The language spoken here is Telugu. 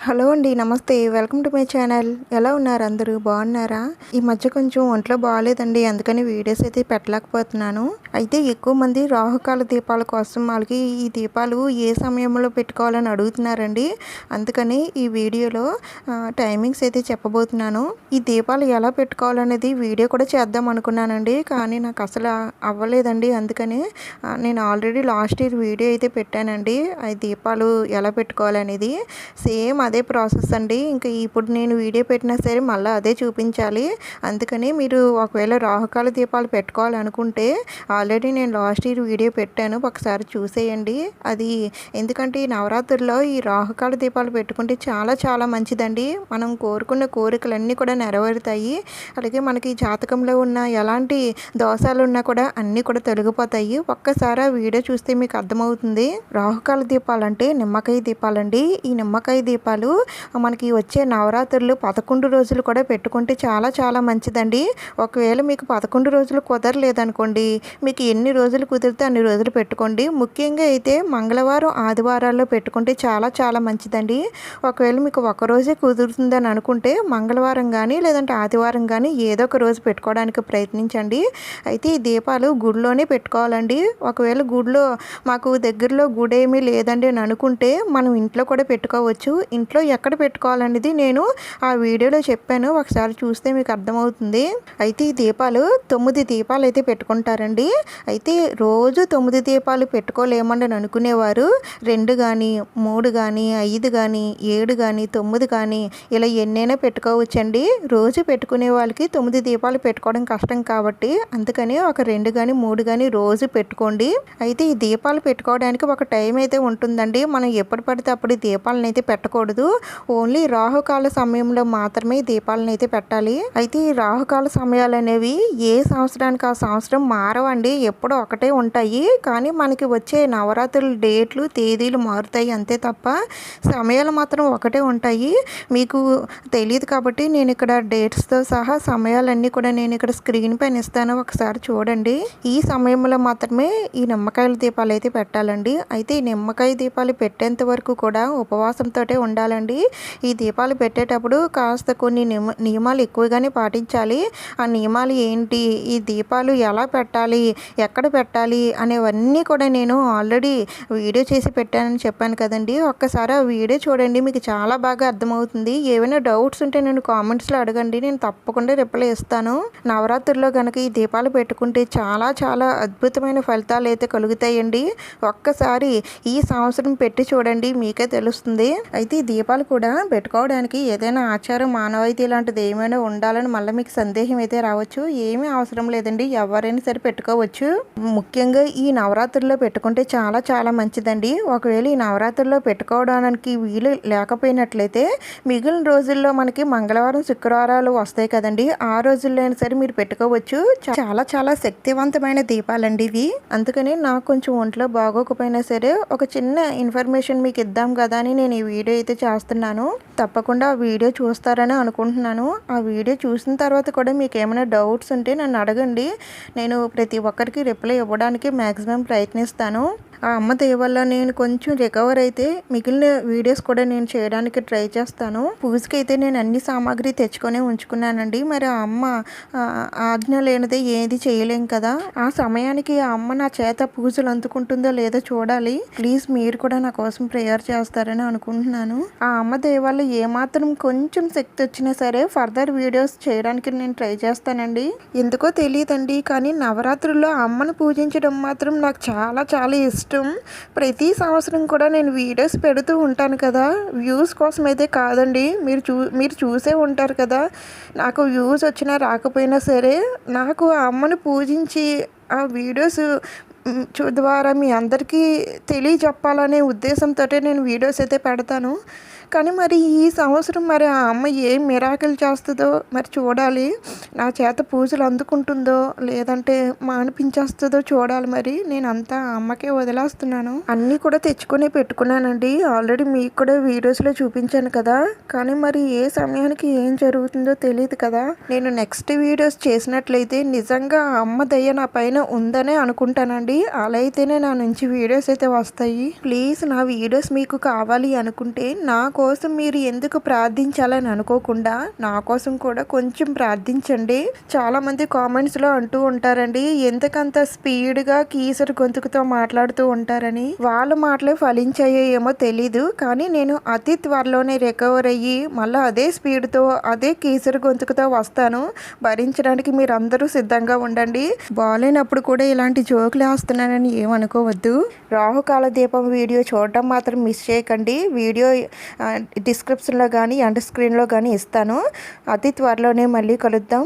హలో అండి. నమస్తే. Welcome to my channel. ఎలా ఉన్నారు అందరూ? బాగున్నారా? ఈ మధ్య కొంచెం ఒంట్లో బాగాలేదండి. అందుకని వీడియోస్ అయితే పెట్టలేకపోతున్నాను. అయితే ఎక్కువ మంది రాహుకాల దీపాల కోసం వాళ్ళకి ఈ దీపాలు ఏ సమయంలో పెట్టుకోవాలని అడుగుతున్నారండి. అందుకని ఈ వీడియోలో టైమింగ్స్ అయితే చెప్పబోతున్నాను. ఈ దీపాలు ఎలా పెట్టుకోవాలనేది వీడియో కూడా చేద్దాం అనుకున్నానండి. కానీ నాకు అసలు అవ్వలేదండి. అందుకని నేను ఆల్రెడీ లాస్ట్ ఇయర్ వీడియో అయితే పెట్టానండి. ఈ దీపాలు ఎలా పెట్టుకోవాలనేది సేమ్ అదే ప్రాసెస్ అండి. ఇంకా ఇప్పుడు నేను వీడియో పెట్టినా సరే మళ్ళీ అదే చూపించాలి. అందుకని మీరు ఒకవేళ రాహుకాల దీపాలు పెట్టుకోవాలనుకుంటే ఆల్రెడీ నేను లాస్ట్ ఇయర్ వీడియో పెట్టాను, ఒకసారి చూసేయండి. అది ఎందుకంటే ఈ నవరాత్రుల్లో ఈ రాహుకాల దీపాలు పెట్టుకుంటే చాలా చాలా మంచిదండి. మనం కోరుకున్న కోరికలన్నీ కూడా నెరవేరుతాయి. అలాగే మనకి జాతకంలో ఉన్న ఎలాంటి దోషాలు ఉన్నా కూడా అన్నీ కూడా తొలగిపోతాయి. ఒక్కసారి ఆ వీడియో చూస్తే మీకు అర్థమవుతుంది. రాహుకాల దీపాలు అంటే నిమ్మకాయ దీపాలండి. ఈ నిమ్మకాయ దీపాలు మనకి వచ్చే నవరాత్రులు 11 రోజులు కూడా పెట్టుకుంటే చాలా చాలా మంచిదండి. ఒకవేళ మీకు 11 రోజులు కుదరలేదనుకోండి, మీకు ఎన్ని రోజులు కుదిరితే అన్ని రోజులు పెట్టుకోండి. ముఖ్యంగా అయితే మంగళవారం ఆదివారాల్లో పెట్టుకుంటే చాలా చాలా మంచిదండి. ఒకవేళ మీకు ఒక రోజే కుదురుతుందని అనుకుంటే మంగళవారం కానీ లేదంటే ఆదివారం కానీ ఏదో ఒక రోజు పెట్టుకోవడానికి ప్రయత్నించండి. అయితే ఈ దీపాలు గుడిలోనే పెట్టుకోవాలండి. ఒకవేళ గుడిలో మాకు దగ్గరలో గుడి ఏమీ లేదండి అని అనుకుంటే మనం ఇంట్లో కూడా పెట్టుకోవచ్చు. ఇంట్లో ఎక్కడ పెట్టుకోవాలనేది నేను ఆ వీడియోలో చెప్పాను, ఒకసారి చూస్తే మీకు అర్థమవుతుంది. అయితే ఈ దీపాలు 9 దీపాలు అయితే పెట్టుకుంటారండి. అయితే రోజు 9 దీపాలు పెట్టుకోలేమని అనుకునేవారు 2 కానీ 3 కానీ 5 కానీ 7 కానీ 9 కానీ ఇలా ఎన్నైనా పెట్టుకోవచ్చండి. రోజు పెట్టుకునే వాళ్ళకి 9 దీపాలు పెట్టుకోవడం కష్టం కాబట్టి అందుకని ఒక 2 కానీ 3 కానీ రోజు పెట్టుకోండి. అయితే ఈ దీపాలు పెట్టుకోవడానికి ఒక టైం అయితే ఉంటుందండి. మనం ఎప్పుడు పడితే అప్పుడు ఈ దీపాలను అయితే పెట్టకూడదు. ఓన్లీ రాహుకాల సమయంలో మాత్రమే దీపాలను అయితే పెట్టాలి. అయితే ఈ రాహుకాల సమయాలు అనేవి ఏ సంవత్సరానికి ఆ సంవత్సరం మారవండి, ఎప్పుడో ఒకటే ఉంటాయి. కానీ మనకి వచ్చే నవరాత్రుల డేట్లు తేదీలు మారుతాయి అంతే తప్ప సమయాలు మాత్రం ఒకటే ఉంటాయి. మీకు తెలియదు కాబట్టి నేను ఇక్కడ డేట్స్తో సహా సమయాలన్నీ కూడా నేను ఇక్కడ స్క్రీన్ పైన ఇస్తాను, ఒకసారి చూడండి. ఈ సమయంలో మాత్రమే ఈ నిమ్మకాయల దీపాలు అయితే పెట్టాలండి. అయితే ఈ నిమ్మకాయ దీపాలు పెట్టేంత వరకు కూడా ఉపవాసంతో ఉండాలండి. ఈ దీపాలు పెట్టేటప్పుడు కాస్త కొన్ని నియమాలు ఎక్కువగానే పాటించాలి. ఆ నియమాలు ఏంటి, ఈ దీపాలు ఎలా పెట్టాలి, ఎక్కడ పెట్టాలి అనేవన్నీ కూడా నేను ఆల్రెడీ వీడియో చేసి పెట్టానని చెప్పాను కదండి. ఒక్కసారి ఆ వీడియో చూడండి, మీకు చాలా బాగా అర్థమవుతుంది. ఏమైనా డౌట్స్ ఉంటే నేను కామెంట్స్లో అడగండి, నేను తప్పకుండా రిప్లై ఇస్తాను. నవరాత్రుల్లో కనుక ఈ దీపాలు పెట్టుకుంటే చాలా చాలా అద్భుతమైన ఫలితాలు అయితే కలుగుతాయండి. ఒక్కసారి ఈ సంవత్సరం పెట్టి చూడండి, మీకే తెలుస్తుంది. అయితే ఈ దీపాలు కూడా పెట్టుకోవడానికి ఏదైనా ఆచారం మానవాయితీ లాంటిది ఏమైనా ఉండాలని మళ్ళీ మీకు సందేహం అయితే రావచ్చు. ఏమీ అవసరం లేదండి, ఎవరైనా సరే పెట్టుకోవచ్చు. ముఖ్యంగా ఈ నవరాత్రుల్లో పెట్టుకుంటే చాలా చాలా మంచిదండి. ఒకవేళ ఈ నవరాత్రుల్లో పెట్టుకోవడానికి వీలు లేకపోయినట్లయితే మిగిలిన రోజుల్లో మనకి మంగళవారం శుక్రవారాలు వస్తాయి కదండి, ఆ రోజుల్లో అయినా సరే మీరు పెట్టుకోవచ్చు. చాలా చాలా శక్తివంతమైన దీపాలండి ఇవి. అందుకని నాకు కొంచెం ఒంట్లో బాగోకపోయినా సరే ఒక చిన్న ఇన్ఫర్మేషన్ మీకు ఇద్దాం కదా అని నేను ఈ వీడియో అయితే చేస్తున్నాను. తప్పకుండా ఆ వీడియో చూస్తారని అనుకుంటున్నాను. ఆ వీడియో చూసిన తర్వాత కూడా మీకు ఏమైనా డౌట్స్ ఉంటే నన్ను అడగండి. నేను ప్రతి ఒక్కరికి రిప్లై ఇవ్వడానికి మ్యాక్సిమం ప్రయత్నిస్తాను. ఆ అమ్మ దయ వల్ల నేను కొంచెం రికవర్ అయితే మిగిలిన వీడియోస్ కూడా నేను చేయడానికి ట్రై చేస్తాను. పూజకి అయితే నేను అన్ని సామాగ్రి తెచ్చుకొని ఉంచుకున్నానండి. మరి ఆ అమ్మ ఆజ్ఞ లేనిదే ఏది చేయలేం కదా. ఆ సమయానికి ఆ అమ్మ నా చేత పూజలు అందుకుంటుందో లేదో చూడాలి. ప్లీజ్ మీరు కూడా నా కోసం ప్రేయర్ చేస్తారని అనుకుంటున్నాను. ఆ అమ్మ దయ వల్ల ఏమాత్రం కొంచెం శక్తి వచ్చినా సరే ఫర్దర్ వీడియోస్ చేయడానికి నేను ట్రై చేస్తానండి. ఎందుకో తెలియదండి, కానీ నవరాత్రుల్లో అమ్మను పూజించడం మాత్రం నాకు చాలా చాలా ఇష్టం. ప్రతి సంవత్సరం కూడా నేను వీడియోస్ పెడుతూ ఉంటాను కదా, వ్యూస్ కోసం అయితే కాదండి. మీరు చూసే ఉంటారు కదా, నాకు వ్యూస్ వచ్చినా రాకపోయినా సరే నాకు ఆ అమ్మను పూజించి ఆ వీడియోస్ ద్వారా మీ అందరికీ తెలియజెప్పాలనే ఉద్దేశంతో నేను వీడియోస్ అయితే పెడతాను. కానీ మరి ఈ సంవత్సరం మరి ఆ అమ్మ ఏం మిరాకిల్ చేస్తుందో మరి చూడాలి. నా చేత పూజలు అందుకుంటుందో లేదంటే మానిపించేస్తుందో చూడాలి. మరి నేను అంతా అమ్మకే వదిలేస్తున్నాను. అన్నీ కూడా తెచ్చుకొని పెట్టుకున్నానండి. ఆల్రెడీ మీకు కూడా వీడియోస్లో చూపించాను కదా. కానీ మరి ఏ సమయానికి ఏం జరుగుతుందో తెలియదు కదా. నేను నెక్స్ట్ వీడియోస్ చేసినట్లయితే నిజంగా అమ్మ దయ నా పైన ఉందనే అనుకుంటానండి. అలా అయితేనే నా నుంచి వీడియోస్ అయితే వస్తాయి. ప్లీజ్ నా వీడియోస్ మీకు కావాలి అనుకుంటే నా కోసం మీరు ఎందుకు ప్రార్థించాలని అనుకోకుండా నా కోసం కూడా కొంచెం ప్రార్థించండి. చాలామంది కామెంట్స్లో అంటూ ఉంటారండి, ఎందుకంత స్పీడ్గా కీసర గొంతుకుతో మాట్లాడుతూ ఉంటారని. వాళ్ళ మాటలే ఫలించాయో ఏమో తెలీదు, కానీ నేను అతి త్వరలోనే రికవర్ అయ్యి మళ్ళీ అదే స్పీడ్తో అదే కీసర గొంతుకుతో వస్తాను. భరించడానికి మీరు అందరూ సిద్ధంగా ఉండండి. బాగాలేనప్పుడు కూడా ఇలాంటి జోకులు వేస్తున్నానని ఏమనుకోవద్దు. రాహుకాల దీపం వీడియో చూడటం మాత్రం మిస్ చేయకండి. వీడియో డిస్క్రిప్షన్లో కానీ ఎండ్ స్క్రీన్లో కానీ ఇస్తాను. అతి త్వరలోనే మళ్ళీ కలుద్దాం.